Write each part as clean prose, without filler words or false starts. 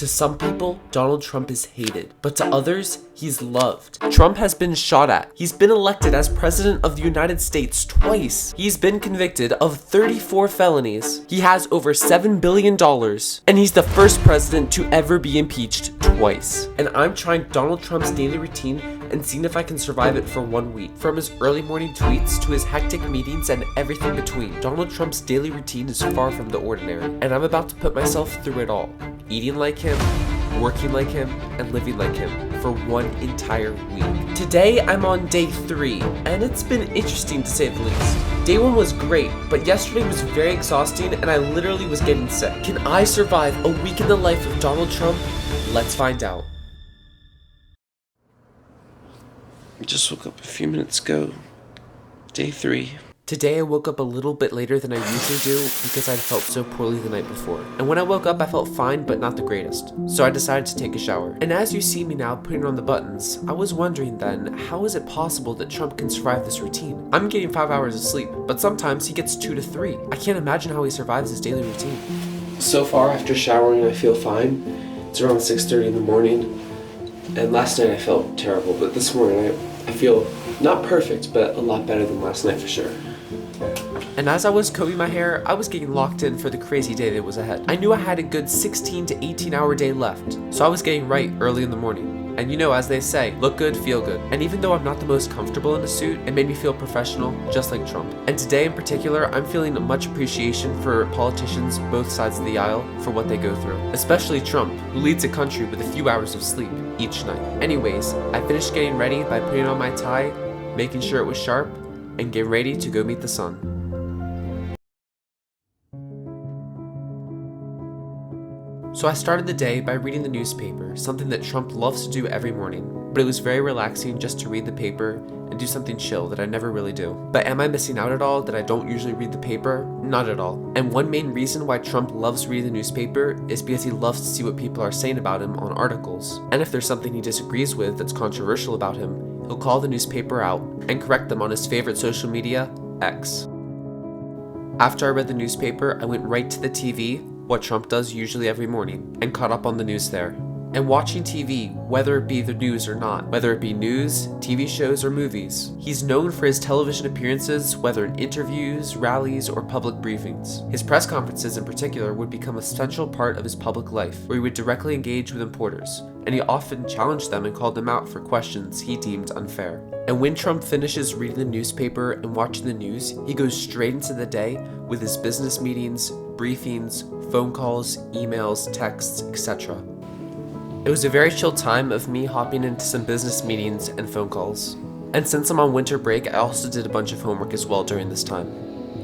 To some people, Donald Trump is hated, but to others, he's loved. Trump has been shot at. He's been elected as president of the United States twice. He's been convicted of 34 felonies. He has over $7 billion, and he's the first president to ever be impeached twice. And I'm trying Donald Trump's daily routine and seeing if I can survive it for 1 week. From his early morning tweets to his hectic meetings and everything between, Donald Trump's daily routine is far from the ordinary, and I'm about to put myself through it all. Eating like him, working like him, and living like him for 1 entire week. Today, I'm on day 3, and it's been interesting to say the least. Day 1 was great, but yesterday was very exhausting and I literally was getting sick. Can I survive a week in the life of Donald Trump? Let's find out. I just woke up a few minutes ago. Day 3. Today I woke up a little bit later than I usually do because I felt so poorly the night before. And when I woke up I felt fine but not the greatest. So I decided to take a shower. And as you see me now putting on the buttons, I was wondering then, how is it possible that Trump can survive this routine? I'm getting 5 hours of sleep, but sometimes he gets 2 to 3. I can't imagine how he survives his daily routine. So far after showering I feel fine. It's around 6:30 in the morning. And last night I felt terrible, but this morning I feel not perfect, but a lot better than last night for sure. And as I was combing my hair, I was getting locked in for the crazy day that was ahead. I knew I had a good 16 to 18 hour day left, so I was getting right early in the morning. And you know, as they say, look good, feel good. And even though I'm not the most comfortable in a suit, it made me feel professional, just like Trump. And today in particular, I'm feeling much appreciation for politicians both sides of the aisle for what they go through. Especially Trump, who leads a country with a few hours of sleep each night. Anyways, I finished getting ready by putting on my tie, making sure it was sharp, and getting ready to go meet the sun. So I started the day by reading the newspaper, something that Trump loves to do every morning, but it was very relaxing just to read the paper and do something chill that I never really do. But am I missing out at all that I don't usually read the paper? Not at all. And one main reason why Trump loves reading the newspaper is because he loves to see what people are saying about him on articles. And if there's something he disagrees with that's controversial about him, he'll call the newspaper out and correct them on his favorite social media, X. After I read the newspaper, I went right to the TV, what Trump does usually every morning, and caught up on the news there. And watching TV, whether it be the news or not, whether it be news, TV shows, or movies, he's known for his television appearances, whether in interviews, rallies, or public briefings. His press conferences in particular would become a central part of his public life, where he would directly engage with reporters, and he often challenged them and called them out for questions he deemed unfair. And when Trump finishes reading the newspaper and watching the news, he goes straight into the day with his business meetings, briefings, phone calls, emails, texts, etc. It was a very chill time of me hopping into some business meetings and phone calls. And since I'm on winter break, I also did a bunch of homework as well during this time.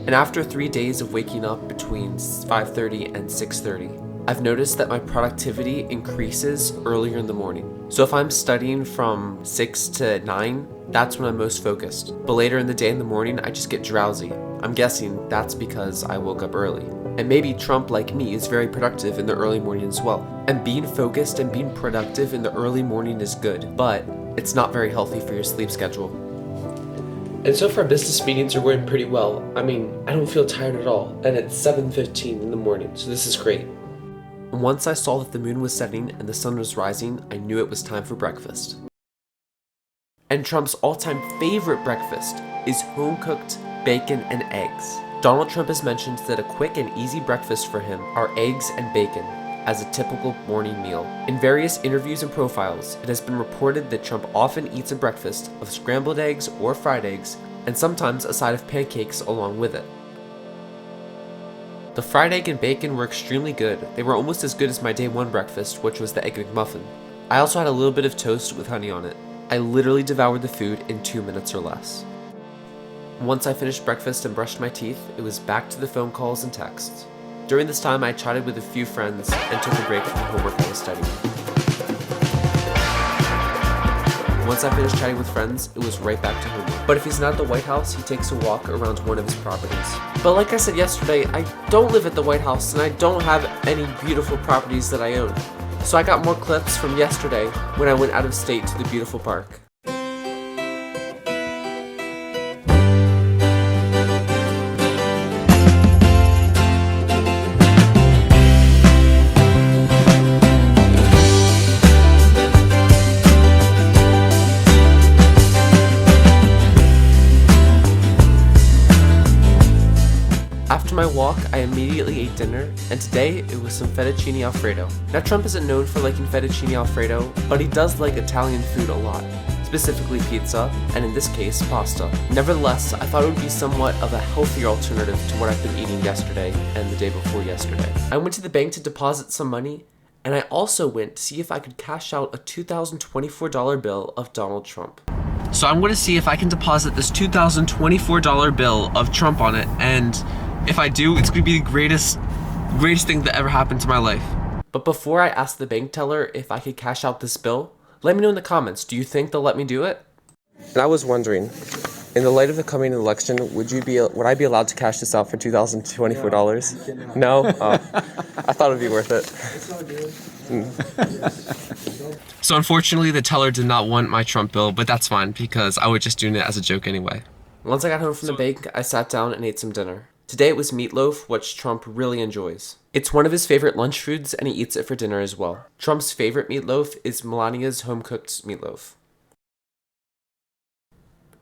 And after 3 days of waking up between 5:30 and 6:30, I've noticed that my productivity increases earlier in the morning. So if I'm studying from 6 to 9, that's when I'm most focused. But later in the day in the morning, I just get drowsy. I'm guessing that's because I woke up early. And maybe Trump, like me, is very productive in the early morning as well. And being focused and being productive in the early morning is good, but it's not very healthy for your sleep schedule. And so far business meetings are going pretty well. I mean, I don't feel tired at all, and it's 7:15 in the morning, so this is great. And once I saw that the moon was setting and the sun was rising, I knew it was time for breakfast. And Trump's all-time favorite breakfast is home-cooked bacon and eggs. Donald Trump has mentioned that a quick and easy breakfast for him are eggs and bacon as a typical morning meal. In various interviews and profiles, it has been reported that Trump often eats a breakfast of scrambled eggs or fried eggs, and sometimes a side of pancakes along with it. The fried egg and bacon were extremely good. They were almost as good as my day 1 breakfast, which was the Egg McMuffin. I also had a little bit of toast with honey on it. I literally devoured the food in 2 minutes or less. Once I finished breakfast and brushed my teeth, it was back to the phone calls and texts. During this time, I chatted with a few friends and took a break from the homework I was studying. Once I finished chatting with friends, it was right back to homework. But if he's not at the White House, he takes a walk around one of his properties. But like I said yesterday, I don't live at the White House and I don't have any beautiful properties that I own. So I got more clips from yesterday when I went out of state to the beautiful park. After my walk, I immediately ate dinner, and today it was some fettuccine alfredo. Now Trump isn't known for liking fettuccine alfredo, but he does like Italian food a lot, specifically pizza, and in this case, pasta. Nevertheless, I thought it would be somewhat of a healthier alternative to what I've been eating yesterday and the day before yesterday. I went to the bank to deposit some money, and I also went to see if I could cash out a $2024 bill of Donald Trump. So I'm going to see if I can deposit this $2024 bill of Trump on it, and if I do, it's going to be the greatest thing that ever happened to my life. But before I ask the bank teller if I could cash out this bill, let me know in the comments, do you think they'll let me do it? And I was wondering, in the light of the coming election, would I be allowed to cash this out for $2,024? No? Oh, I thought it'd be worth it. It's all good. So unfortunately, the teller did not want my Trump bill, but that's fine because I was just doing it as a joke anyway. Once I got home from the bank, I sat down and ate some dinner. Today it was meatloaf, which Trump really enjoys. It's one of his favorite lunch foods, and he eats it for dinner as well. Trump's favorite meatloaf is Melania's home-cooked meatloaf.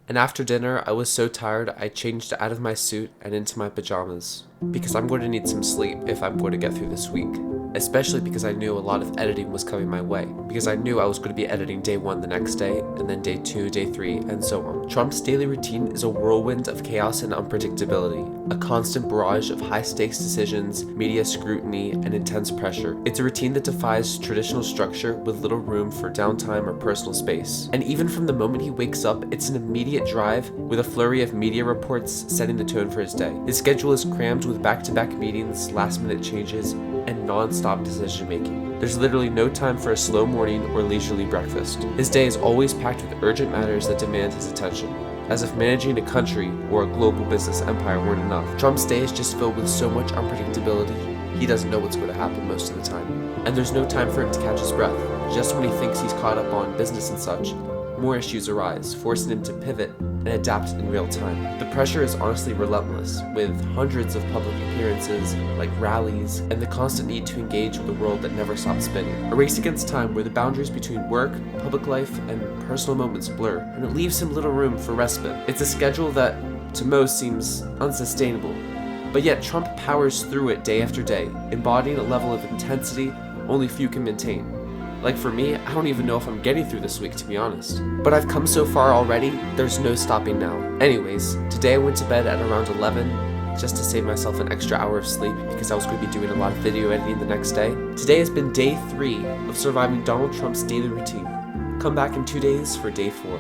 And after dinner, I was so tired, I changed out of my suit and into my pajamas. Because I'm going to need some sleep if I'm going to get through this week. Especially because I knew a lot of editing was coming my way. Because I knew I was going to be editing day 1 the next day, and then day 2, day 3, and so on. Trump's daily routine is a whirlwind of chaos and unpredictability. A constant barrage of high-stakes decisions, media scrutiny, and intense pressure. It's a routine that defies traditional structure with little room for downtime or personal space. And even from the moment he wakes up, it's an immediate drive with a flurry of media reports setting the tone for his day. His schedule is crammed with back-to-back meetings, last-minute changes, and non-stop decision-making. There's literally no time for a slow morning or leisurely breakfast. His day is always packed with urgent matters that demand his attention. As if managing a country or a global business empire weren't enough, Trump's day is just filled with so much unpredictability. He doesn't know what's going to happen most of the time. And there's no time for him to catch his breath. Just when he thinks he's caught up on business and such, more issues arise, forcing him to pivot and adapt in real time. The pressure is honestly relentless, with hundreds of public appearances, like rallies, and the constant need to engage with a world that never stops spinning. A race against time where the boundaries between work, public life, and personal moments blur, and it leaves him little room for respite. It's a schedule that, to most, seems unsustainable, but yet Trump powers through it day after day, embodying a level of intensity only few can maintain. Like for me, I don't even know if I'm getting through this week, to be honest. But I've come so far already, there's no stopping now. Anyways, today I went to bed at around 11, just to save myself an extra hour of sleep because I was going to be doing a lot of video editing the next day. Today has been day 3 of surviving Donald Trump's daily routine. Come back in 2 days for day 4.